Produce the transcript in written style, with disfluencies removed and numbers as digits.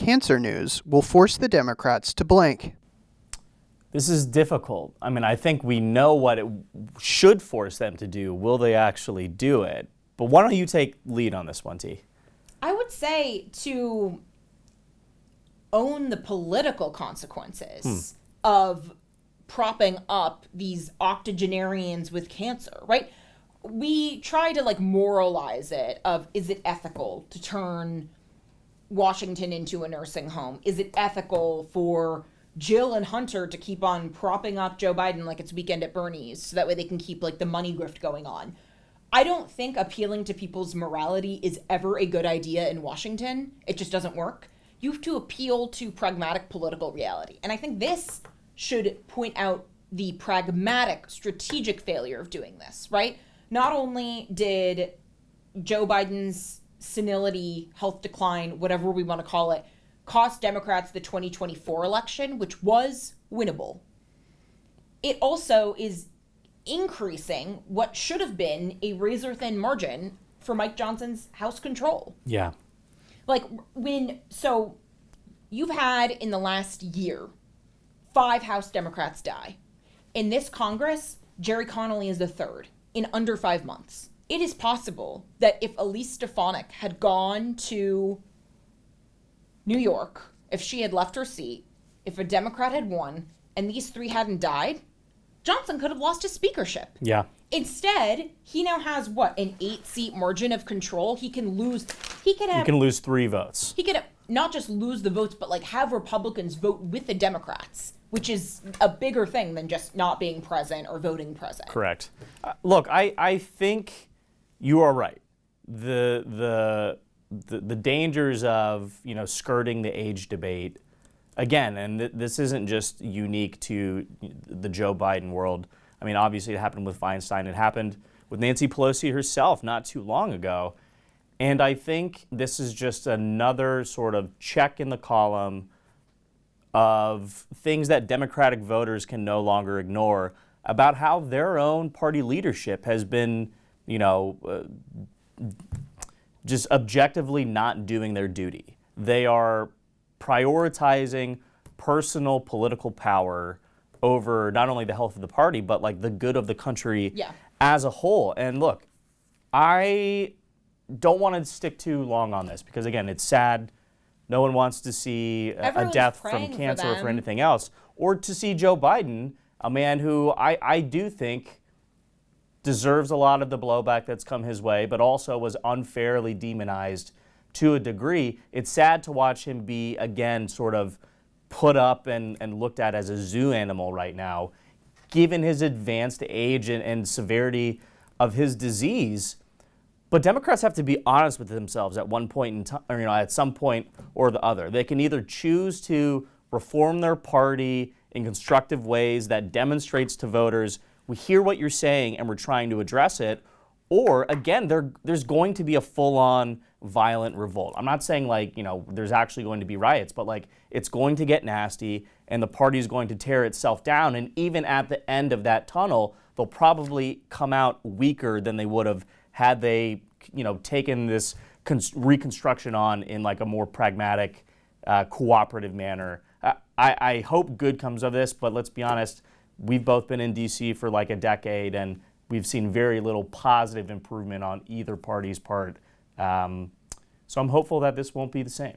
cancer news will force the Democrats to blink. This is difficult. I mean, I think we know what it should force them to do. Will they actually do it? But why don't you take lead on this one, T? I would say to own the political consequences of propping up these octogenarians with cancer, right? We try to moralize it of, is it ethical to turn Washington into a nursing home? Is it ethical for Jill and Hunter to keep on propping up Joe Biden like it's Weekend at Bernie's so that way they can keep the money grift going on? I don't think appealing to people's morality is ever a good idea in Washington. It just doesn't work. You have to appeal to pragmatic political reality. And I think this should point out the pragmatic, strategic failure of doing this, right? Not only did Joe Biden's senility, health decline, whatever we want to call it, cost Democrats the 2024 election, which was winnable. It also is increasing what should have been a razor-thin margin for Mike Johnson's House control. Yeah. So you've had in the last year 5 House Democrats die. In this Congress, Gerry Connolly is the 3rd in under 5 months. It is possible that if Elise Stefanik had gone to New York, if she had left her seat, if a Democrat had won, and these 3 hadn't died, Johnson could have lost his speakership. Yeah. Instead, he now has an 8-seat margin of control. He can lose 3 votes. He could not just lose the votes, but have Republicans vote with the Democrats, which is a bigger thing than just not being present or voting present. Correct. Look, I think you are right. The dangers of skirting the age debate, again, and this isn't just unique to the Joe Biden world. I mean, obviously it happened with Feinstein. It happened with Nancy Pelosi herself not too long ago. And I think this is just another sort of check in the column of things that Democratic voters can no longer ignore about how their own party leadership has been, just objectively not doing their duty. They are prioritizing personal political power over not only the health of the party, but the good of the country as a whole. And look, I don't want to stick too long on this because, again, it's sad. No one wants to see a death from cancer or for anything else, or to see Joe Biden, a man who I do think deserves a lot of the blowback that's come his way, but also was unfairly demonized to a degree. It's sad to watch him be, again, sort of put up and looked at as a zoo animal right now, given his advanced age and severity of his disease. But Democrats have to be honest with themselves at one point in time, or at some point or the other. They can either choose to reform their party in constructive ways that demonstrates to voters, we hear what you're saying and we're trying to address it, or again, there's going to be a full-on violent revolt. I'm not saying there's actually going to be riots, but it's going to get nasty and the party is going to tear itself down. And even at the end of that tunnel, they'll probably come out weaker than they would have had they, taken this reconstruction on in a more pragmatic, cooperative manner. I hope good comes of this, but let's be honest, we've both been in D.C. for a decade, and we've seen very little positive improvement on either party's part. So I'm hopeful that this won't be the same.